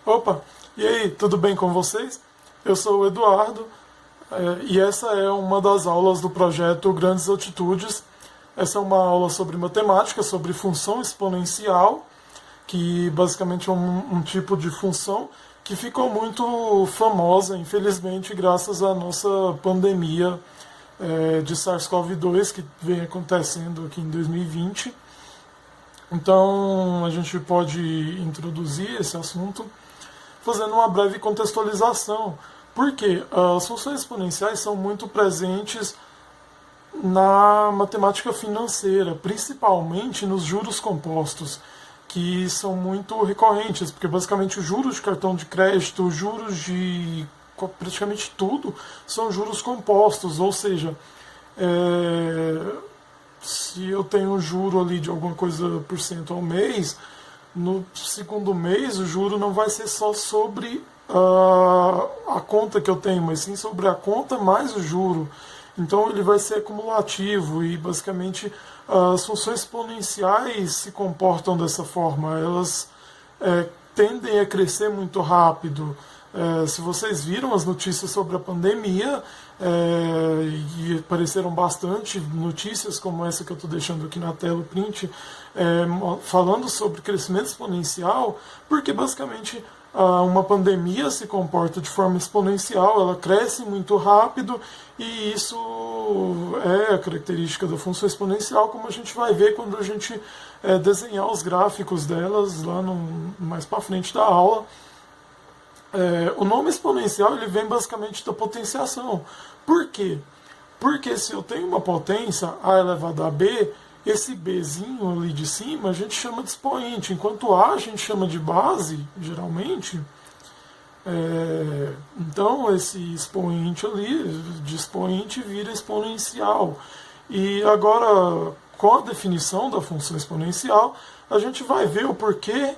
Opa, e aí, tudo bem com vocês? Eu sou o Eduardo e essa é uma das aulas do projeto Grandes Altitudes. Essa é uma aula sobre matemática, sobre função exponencial, que basicamente é um tipo de função que ficou muito famosa, infelizmente, graças à nossa pandemia de SARS-CoV-2 que vem acontecendo aqui em 2020. Então, a gente pode introduzir esse assunto fazendo uma breve contextualização. Porque as funções exponenciais são muito presentes na matemática financeira, principalmente nos juros compostos, que são muito recorrentes, porque basicamente os juros de cartão de crédito, os juros de praticamente tudo, são juros compostos, ou seja, se eu tenho um juro ali de alguma coisa por cento ao mês, no segundo mês o juro não vai ser só sobre a conta que eu tenho, mas sim sobre a conta mais o juro. Então ele vai ser acumulativo e basicamente as funções exponenciais se comportam dessa forma. Elas tendem a crescer muito rápido. Se vocês viram as notícias sobre a pandemia, e apareceram bastante notícias como essa que eu estou deixando aqui na tela, o print, falando sobre crescimento exponencial, porque basicamente uma pandemia se comporta de forma exponencial, ela cresce muito rápido e isso é a característica da função exponencial, como a gente vai ver quando a gente desenhar os gráficos delas lá mais para frente da aula. O nome exponencial ele vem basicamente da potenciação. Por quê? Porque se eu tenho uma potência a elevado a b, esse bzinho ali de cima a gente chama de expoente, enquanto a gente chama de base, geralmente. Então esse expoente ali, de expoente vira exponencial. E agora, com a definição da função exponencial, a gente vai ver o porquê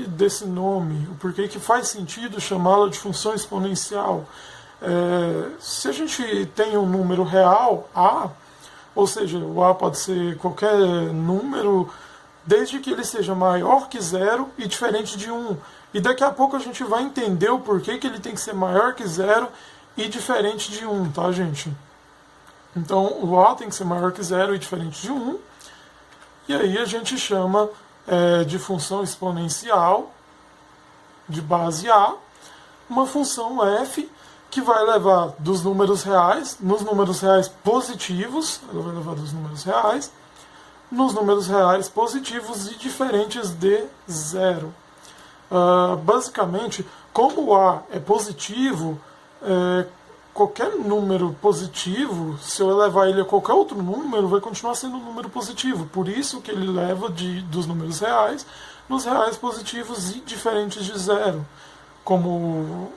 desse nome, o porquê que faz sentido chamá-la de função exponencial. Se a gente tem um número real, A, ou seja, o A pode ser qualquer número, desde que ele seja maior que zero e diferente de 1. E daqui a pouco a gente vai entender o porquê que ele tem que ser maior que zero e diferente de 1, tá, gente? Então, o A tem que ser maior que zero e diferente de 1. E aí a gente chama de função exponencial de base A, uma função f que vai levar dos números reais, nos números reais positivos, ela vai levar dos números reais, nos números reais positivos e diferentes de zero. Basicamente, como o A é positivo, qualquer número positivo, se eu elevar ele a qualquer outro número, vai continuar sendo um número positivo. Por isso que ele leva dos números reais nos reais positivos e diferentes de zero. Como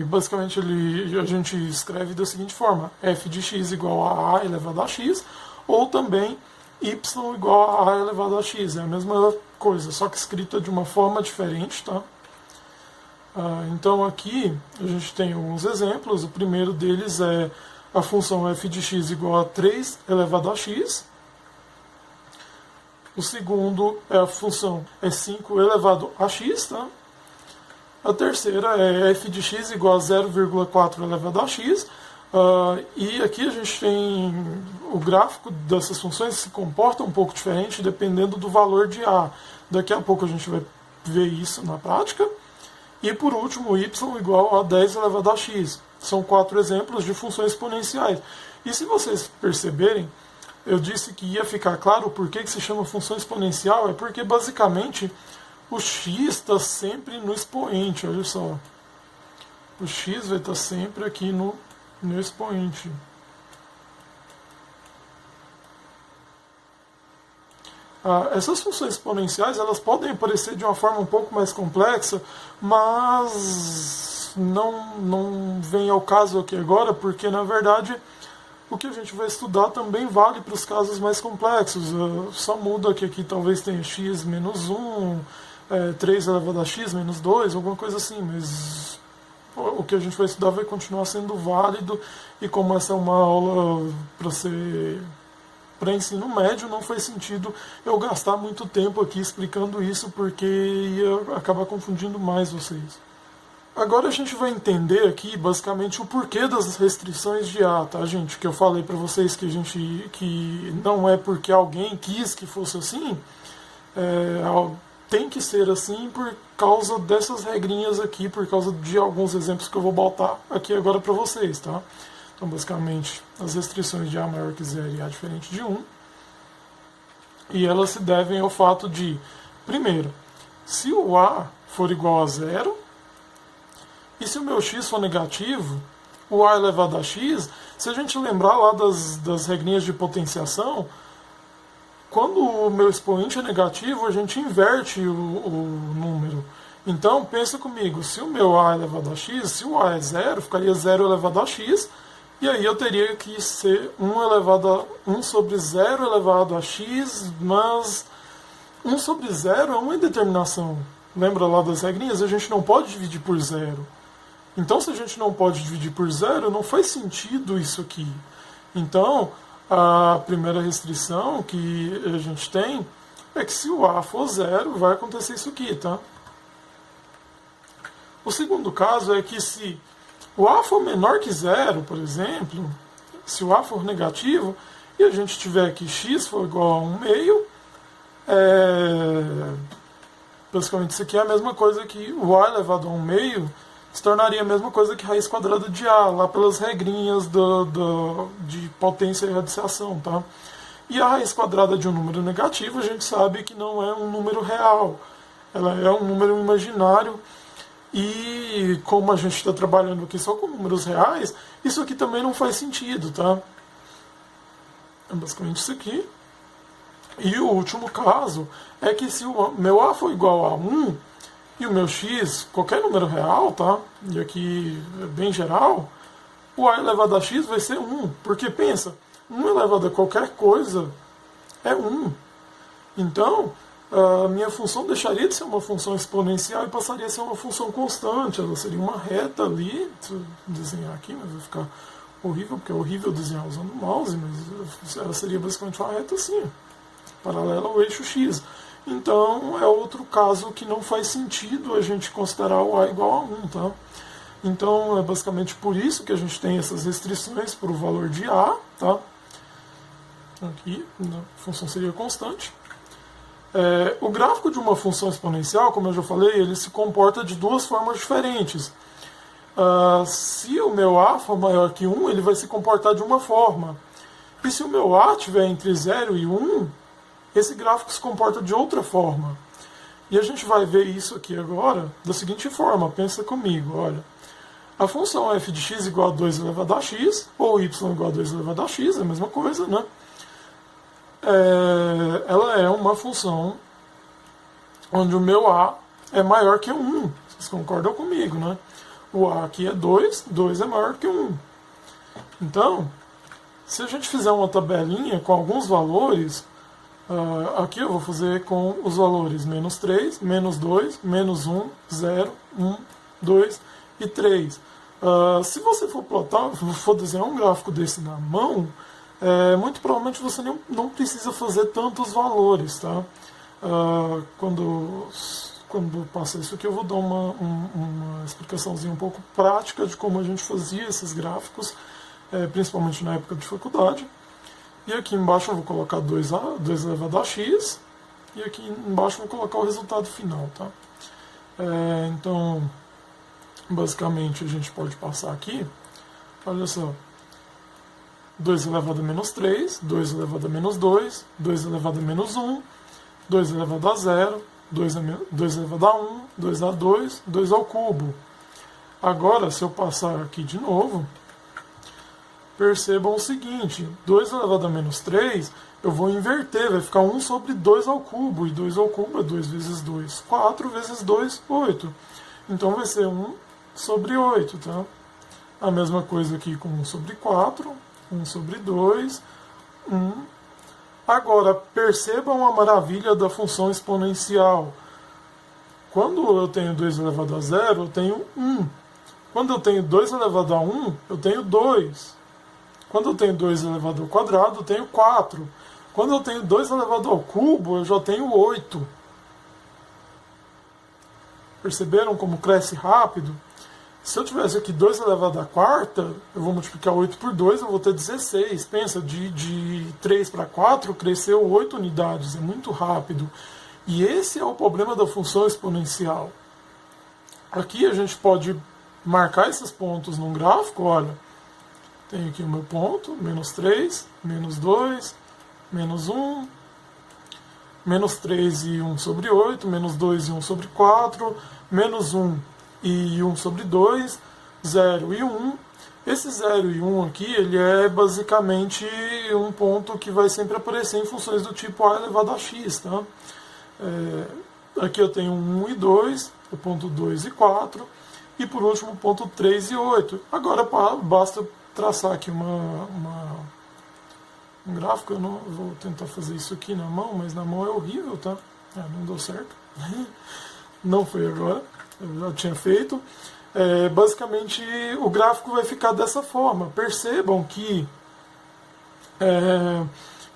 basicamente a gente escreve da seguinte forma: f de x igual a a elevado a x, ou também y igual a elevado a x. É a mesma coisa, só que escrita de uma forma diferente, tá? Então aqui a gente tem alguns exemplos. O primeiro deles é a função f de x igual a 3 elevado a x. O segundo é a função 5 elevado a x, tá? A terceira é f de x igual a 0,4 elevado a x. E aqui a gente tem o gráfico dessas funções se comporta um pouco diferente dependendo do valor de a. Daqui a pouco a gente vai ver isso na prática. E por último, y igual a 10 elevado a x. São 4 exemplos de funções exponenciais. E se vocês perceberem, eu disse que ia ficar claro por que se chama função exponencial, é porque basicamente o x está sempre no expoente, olha só. O x vai estar sempre aqui no expoente. Essas funções exponenciais elas podem aparecer de uma forma um pouco mais complexa, mas não vem ao caso aqui agora, porque na verdade o que a gente vai estudar também vale para os casos mais complexos. Só muda que aqui talvez tenha x menos 1, 3 elevado a x menos 2, alguma coisa assim, mas o que a gente vai estudar vai continuar sendo válido, e como essa é uma aula para ser para ensino médio, não faz sentido eu gastar muito tempo aqui explicando isso, porque ia acabar confundindo mais vocês. Agora a gente vai entender aqui basicamente o porquê das restrições de A, tá, gente? Que eu falei para vocês que não é porque alguém quis que fosse assim, tem que ser assim por causa dessas regrinhas aqui, por causa de alguns exemplos que eu vou botar aqui agora para vocês, tá? Então, basicamente, as restrições de A maior que zero e A diferente de 1, e elas se devem ao fato de, primeiro, se o A for igual a zero, e se o meu x for negativo, o A elevado a x, se a gente lembrar lá das regrinhas de potenciação, quando o meu expoente é negativo, a gente inverte o número. Então, pensa comigo, se o meu A elevado a x, se o A é zero, ficaria 0 elevado a x, e aí eu teria que ser 1 sobre 0 elevado a x, mas 1 sobre 0 é uma indeterminação. Lembra lá das regrinhas? A gente não pode dividir por zero. Então, se a gente não pode dividir por zero, não faz sentido isso aqui. Então, a primeira restrição que a gente tem é que se o A for zero, vai acontecer isso aqui, tá? O segundo caso é que se o A for menor que zero, por exemplo, se o A for negativo, e a gente tiver que x for igual a 1 meio, basicamente isso aqui é a mesma coisa que o A elevado a 1 meio, se tornaria a mesma coisa que raiz quadrada de A, lá pelas regrinhas de potência e radiciação, tá? E a raiz quadrada de um número negativo, a gente sabe que não é um número real, ela é um número imaginário, e como a gente está trabalhando aqui só com números reais, isso aqui também não faz sentido, tá? É basicamente isso aqui. E o último caso é que se o meu A for igual a 1, e o meu x, qualquer número real, tá? E aqui é bem geral, o A elevado a x vai ser 1. Porque pensa, 1 elevado a qualquer coisa é 1. Então, a minha função deixaria de ser uma função exponencial e passaria a ser uma função constante. Ela seria uma reta ali, se eu desenhar aqui, mas vai ficar horrível, porque é horrível desenhar usando o mouse, mas ela seria basicamente uma reta assim, paralela ao eixo x. Então, é outro caso que não faz sentido a gente considerar o A igual a 1, tá? Então, é basicamente por isso que a gente tem essas restrições para o valor de A, tá? Aqui, a função seria constante. O gráfico de uma função exponencial, como eu já falei, ele se comporta de duas formas diferentes. Se o meu A for maior que 1, ele vai se comportar de uma forma. E se o meu A estiver entre 0 e 1, esse gráfico se comporta de outra forma. E a gente vai ver isso aqui agora da seguinte forma. Pensa comigo, olha. A função f de x igual a 2 elevado a x, ou y igual a 2 elevado a x, é a mesma coisa, né? Ela é uma função onde o meu A é maior que 1. Vocês concordam comigo, né? O A aqui é 2, 2 é maior que 1. Então, se a gente fizer uma tabelinha com alguns valores, aqui eu vou fazer com os valores menos 3, menos 2, menos 1, 0, 1, 2 e 3. Se você for plotar, for desenhar um gráfico desse na mão, muito provavelmente você não precisa fazer tantos valores, tá? Quando passar isso aqui eu vou dar uma explicaçãozinha um pouco prática de como a gente fazia esses gráficos, principalmente na época de faculdade. E aqui embaixo eu vou colocar 2 elevado a x, e aqui embaixo eu vou colocar o resultado final, tá? Então, basicamente a gente pode passar aqui, olha só, 2 elevado a menos 3, 2 elevado a menos 2, 2 elevado a menos 1, 2 elevado a 0, 2 elevado a 1, 2 a 2, 2 ao cubo. Agora, se eu passar aqui de novo, percebam o seguinte, 2 elevado a menos 3, eu vou inverter, vai ficar 1 sobre 2 ao cubo, e 2 ao cubo é 2 vezes 2, 4 vezes 2, 8. Então vai ser 1 sobre 8, tá? A mesma coisa aqui com 1 sobre 4, 1 sobre 2, 1. Agora, percebam a maravilha da função exponencial. Quando eu tenho 2 elevado a 0, eu tenho 1. Quando eu tenho 2 elevado a 1, eu tenho 2. Quando eu tenho 2 elevado ao quadrado, eu tenho 4. Quando eu tenho 2 elevado ao cubo, eu já tenho 8. Perceberam como cresce rápido? Se eu tivesse aqui 2 elevado à quarta, eu vou multiplicar 8 por 2, eu vou ter 16. Pensa, de 3 para 4 cresceu 8 unidades, é muito rápido. E esse é o problema da função exponencial. Aqui a gente pode marcar esses pontos num gráfico, olha. Tenho aqui o meu ponto, menos 3, menos 2, menos 1, menos 3 e 1 sobre 8, menos 2 e 1 sobre 4, menos 1 e 1 sobre 2, 0 e 1. Esse 0 e 1 aqui, ele é basicamente um ponto que vai sempre aparecer em funções do tipo a elevado a x. Tá? Aqui eu tenho 1 e 2, o ponto 2 e 4, e por último o ponto 3 e 8. Agora basta traçar aqui um gráfico. Eu não vou tentar fazer isso aqui na mão, mas na mão é horrível, tá? Não deu certo. Não foi agora, eu já tinha feito. Basicamente o gráfico vai ficar dessa forma. Percebam que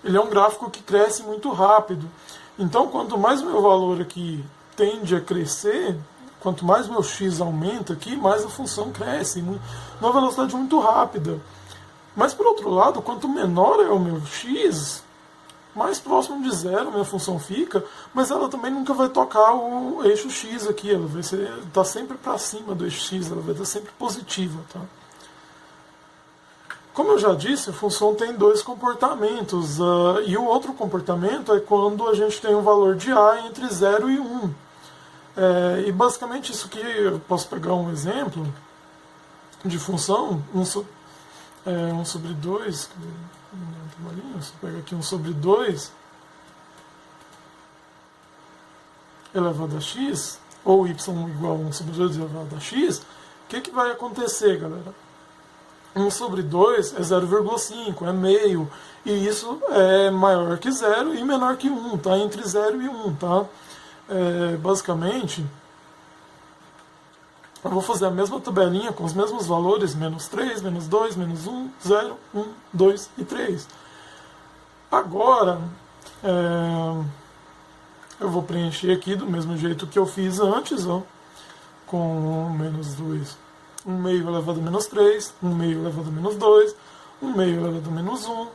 ele é um gráfico que cresce muito rápido. Então, quanto mais o meu valor aqui tende a crescer, quanto mais meu x aumenta aqui, mais a função cresce, numa velocidade muito rápida. Mas, por outro lado, quanto menor é o meu x, mais próximo de zero a minha função fica, mas ela também nunca vai tocar o eixo x aqui, ela vai estar sempre para cima do eixo x, ela vai estar sempre positiva. Tá? Como eu já disse, a função tem 2 comportamentos, e o outro comportamento é quando a gente tem um valor de a entre 0 e 1. E basicamente isso aqui, eu posso pegar um exemplo de função, 1 sobre 2, você pega aqui 1 sobre 2 elevado a x, ou y igual a 1 sobre 2 elevado a x, o que vai acontecer, galera? 1 sobre 2 é 0,5, é meio, e isso é maior que 0 e menor que 1, tá? Entre 0 e 1, tá? Basicamente, eu vou fazer a mesma tabelinha com os mesmos valores, menos 3, menos 2, menos 1, 0, 1, 2 e 3. Agora, eu vou preencher aqui do mesmo jeito que eu fiz antes, ó, com menos 2, 1 meio elevado a menos 3, 1 meio elevado a menos 2, 1 meio elevado a menos 1,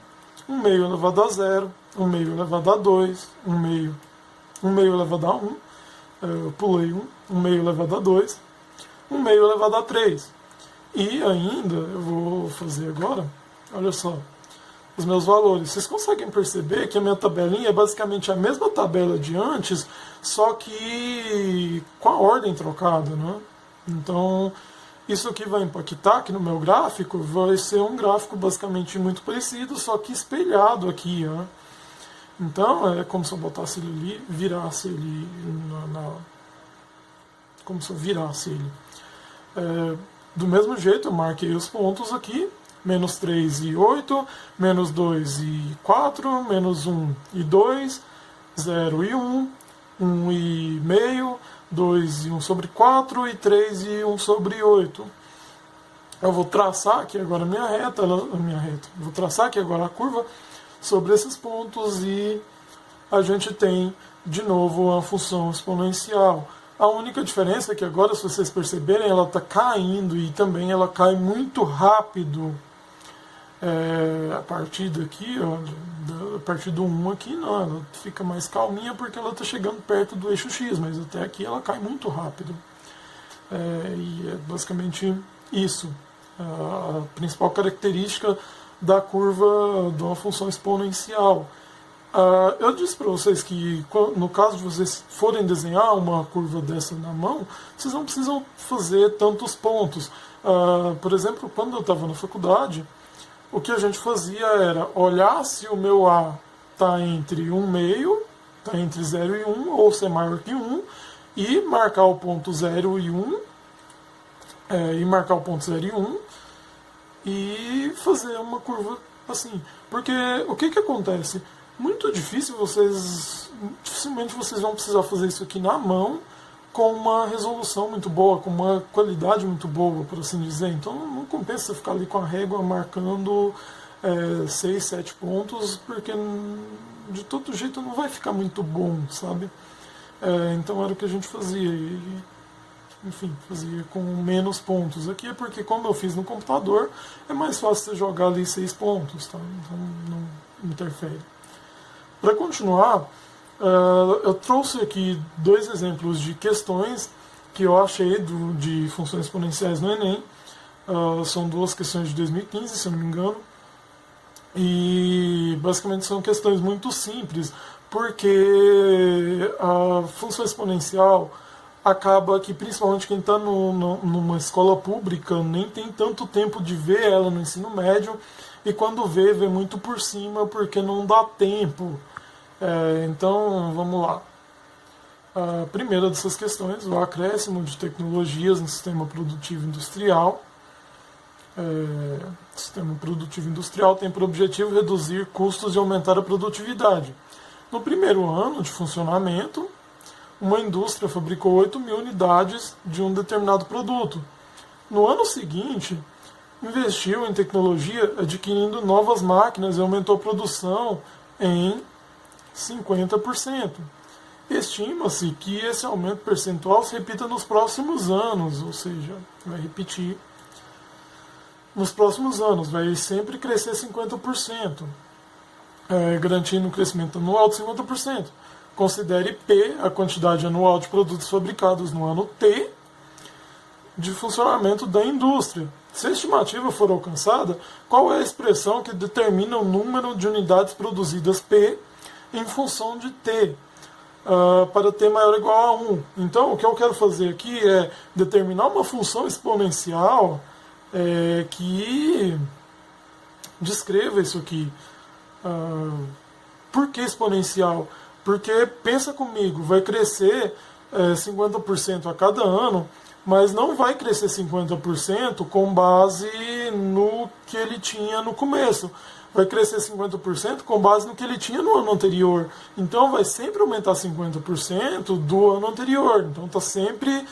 1 meio elevado a 0, 1 meio elevado a 2, 1 meio elevado a 1, eu pulei 1 meio elevado a 2, 1 meio elevado a 3. E ainda, eu vou fazer agora, olha só, os meus valores. Vocês conseguem perceber que a minha tabelinha é basicamente a mesma tabela de antes, só que com a ordem trocada, né? Então, isso aqui vai impactar aqui no meu gráfico, vai ser um gráfico basicamente muito parecido, só que espelhado aqui, ó. Então, é como se eu botasse ele ali, virasse ele como se eu virasse ele. Do mesmo jeito, eu marquei os pontos aqui, menos 3 e 8, menos 2 e 4, menos 1 e 2, 0 e 1, 1 e meio, 2 e 1 sobre 4 e 3 e 1 sobre 8. Eu vou traçar aqui agora a minha reta, vou traçar aqui agora a curva sobre esses pontos e a gente tem de novo uma função exponencial. A única diferença é que agora, se vocês perceberem, ela está caindo e também ela cai muito rápido. A partir daqui, ó, a partir do 1 aqui, não, ela fica mais calminha porque ela está chegando perto do eixo X, mas até aqui ela cai muito rápido. E é basicamente isso. A principal característica da curva de uma função exponencial. Eu disse para vocês que no caso de vocês forem desenhar uma curva dessa na mão, vocês não precisam fazer tantos pontos. Por exemplo, quando eu estava na faculdade, o que a gente fazia era olhar se o meu A está entre 1 meio, está entre 0 e 1, ou se é maior que 1, e marcar o ponto 0 e 1, e fazer uma curva assim. Porque o que acontece? Muito difícil dificilmente vocês vão precisar fazer isso aqui na mão com uma resolução muito boa, com uma qualidade muito boa, por assim dizer. Então não compensa você ficar ali com a régua marcando 6, 7 pontos, porque de todo jeito não vai ficar muito bom, sabe? Então era o que a gente fazia. Enfim, fazia com menos pontos. Aqui é porque, como eu fiz no computador, é mais fácil você jogar ali 6 pontos, tá? Então não interfere. Para continuar, eu trouxe aqui 2 exemplos de questões que eu achei de funções exponenciais no Enem. São 2 questões de 2015, se eu não me engano. E basicamente são questões muito simples, porque a função exponencial acaba que, principalmente quem está numa escola pública, nem tem tanto tempo de ver ela no ensino médio, e quando vê muito por cima, porque não dá tempo. Então, vamos lá. A primeira dessas questões, o acréscimo de tecnologias no sistema produtivo industrial. O sistema produtivo industrial tem por objetivo reduzir custos e aumentar a produtividade. No primeiro ano de funcionamento, uma indústria fabricou 8.000 unidades de um determinado produto. No ano seguinte, investiu em tecnologia adquirindo novas máquinas e aumentou a produção em 50%. Estima-se que esse aumento percentual se repita nos próximos anos, ou seja, vai repetir nos próximos anos, vai sempre crescer 50%, garantindo um crescimento anual de 50%. Considere P a quantidade anual de produtos fabricados no ano T de funcionamento da indústria. Se a estimativa for alcançada, qual é a expressão que determina o número de unidades produzidas P em função de T, para T maior ou igual a 1? Então, o que eu quero fazer aqui é determinar uma função exponencial que descreva isso aqui. Por que exponencial? Porque, pensa comigo, vai crescer 50% a cada ano, mas não vai crescer 50% com base no que ele tinha no começo. Vai crescer 50% com base no que ele tinha no ano anterior. Então vai sempre aumentar 50% do ano anterior. Então está sempre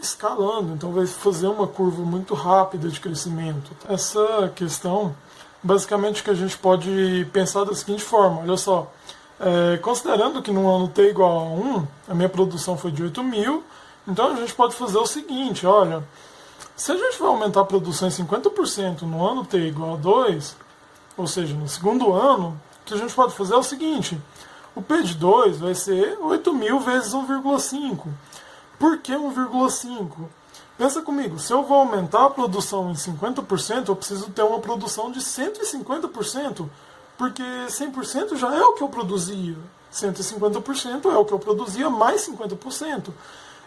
escalando. Então vai fazer uma curva muito rápida de crescimento. Essa questão, basicamente, que a gente pode pensar da seguinte forma. Olha só. Considerando que no ano T igual a 1, a minha produção foi de 8.000, então a gente pode fazer o seguinte, olha, se a gente vai aumentar a produção em 50% no ano T igual a 2, ou seja, no segundo ano, o que a gente pode fazer é o seguinte, o P de 2 vai ser 8.000 vezes 1,5. Por que 1,5? Pensa comigo, se eu vou aumentar a produção em 50%, eu preciso ter uma produção de 150%, porque 100% já é o que eu produzia. 150% é o que eu produzia mais 50%.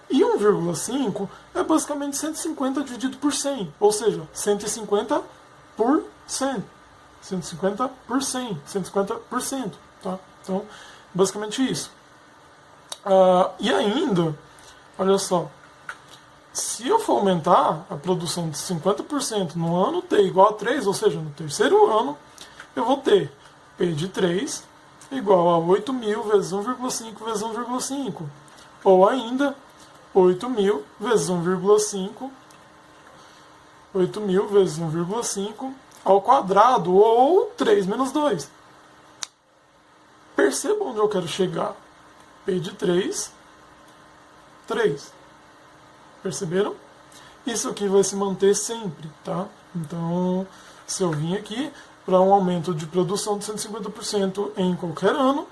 E 1,5 é basicamente 150 dividido por 100. Ou seja, 150 por 100. 150 por 100. 150%. Tá? Então, basicamente isso. E ainda, olha só. Se eu for aumentar a produção de 50% no ano T igual a 3, ou seja, no terceiro ano, eu vou ter P de 3 igual a 8.000 vezes 1,5 vezes 1,5. Ou ainda, 8.000 vezes 1,5. 8.000 vezes 1,5 ao quadrado, ou 3 menos 2. Perceba onde eu quero chegar. P de 3, 3. Perceberam? Isso aqui vai se manter sempre, tá? Então, se eu vim aqui para um aumento de produção de 150% em qualquer ano,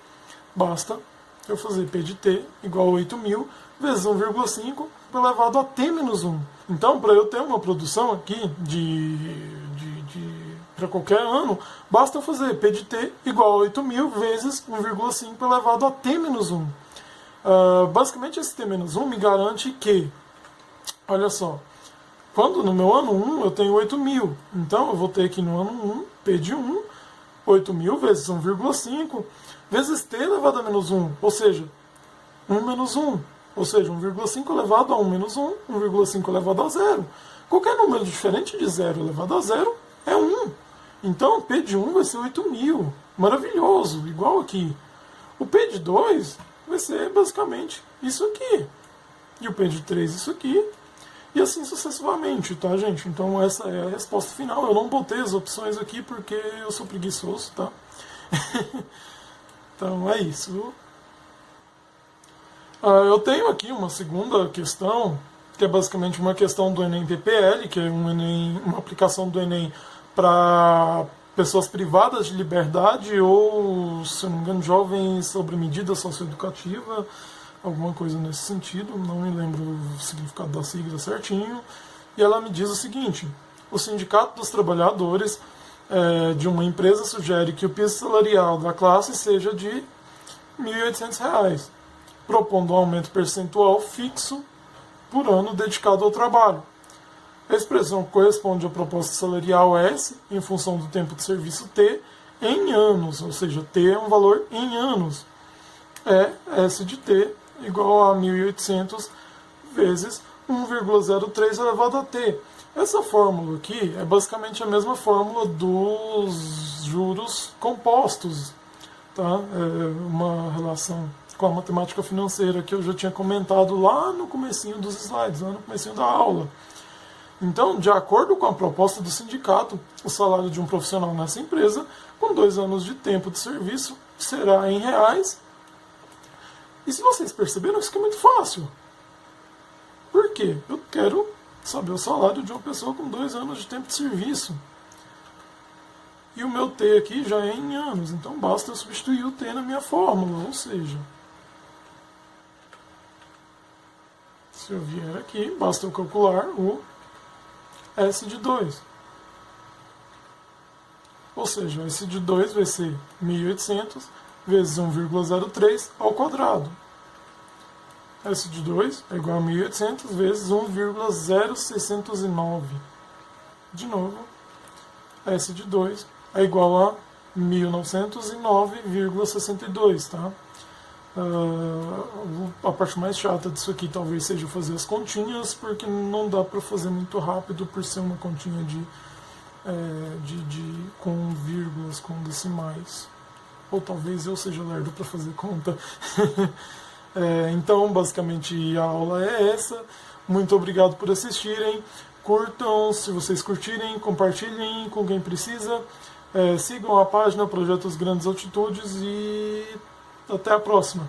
basta eu fazer P de T igual a 8.000 vezes 1,5 elevado a T menos 1. Então, para eu ter uma produção aqui para qualquer ano, basta eu fazer P de T igual a 8.000 vezes 1,5 elevado a T menos 1. Basicamente, esse T menos 1 me garante que, olha só, quando no meu ano 1 eu tenho 8.000, então eu vou ter aqui no ano 1, P de 1, 8.000 vezes 1,5, vezes T elevado a menos 1, ou seja, 1 menos 1, ou seja, 1,5 elevado a 1 menos 1, 1,5 elevado a 0. Qualquer número diferente de 0 elevado a 0 é 1. Então, P de 1 vai ser 8.000, maravilhoso, igual aqui. O P de 2 vai ser basicamente isso aqui. E o P de 3 isso aqui. E assim sucessivamente, tá, gente? Então essa é a resposta final. Eu não botei as opções aqui porque eu sou preguiçoso, tá? Então é isso. Eu tenho aqui uma segunda questão, que é basicamente uma questão do Enem PPL, que é uma aplicação do Enem para pessoas privadas de liberdade ou, se eu não me engano, jovens sobre medida socioeducativa, alguma coisa nesse sentido, não me lembro o significado da sigla certinho. E ela me diz o seguinte: o Sindicato dos Trabalhadores de uma empresa sugere que o piso salarial da classe seja de R$ 1.800, propondo um aumento percentual fixo por ano dedicado ao trabalho. A expressão corresponde à proposta salarial S, em função do tempo de serviço T, em anos, ou seja, T é um valor em anos. É S de T igual a 1.800 vezes 1,03 elevado a T. Essa fórmula aqui é basicamente a mesma fórmula dos juros compostos, tá? É uma relação com a matemática financeira que eu já tinha comentado lá no comecinho dos slides, lá no comecinho da aula. Então, de acordo com a proposta do sindicato, o salário de um profissional nessa empresa, com 2 anos de tempo de serviço, será em reais. E se vocês perceberam, isso aqui é muito fácil. Por quê? Eu quero saber o salário de uma pessoa com 2 anos de tempo de serviço. E o meu T aqui já é em anos, então basta eu substituir o T na minha fórmula, ou seja, se eu vier aqui, basta eu calcular o S de 2. Ou seja, S de 2 vai ser 1.800 vezes 1,03 ao quadrado. S de 2 é igual a 1.800 vezes 1,0609. De novo, S de 2 é igual a 1909,62, tá? A parte mais chata disso aqui talvez seja fazer as continhas, porque não dá para fazer muito rápido por ser uma continha com vírgulas, com decimais. Ou talvez eu seja lerdo para fazer conta. Então, basicamente, a aula é essa. Muito obrigado por assistirem. Curtam, se vocês curtirem, compartilhem com quem precisa. Sigam a página Projetos Grandes Altitudes e até a próxima.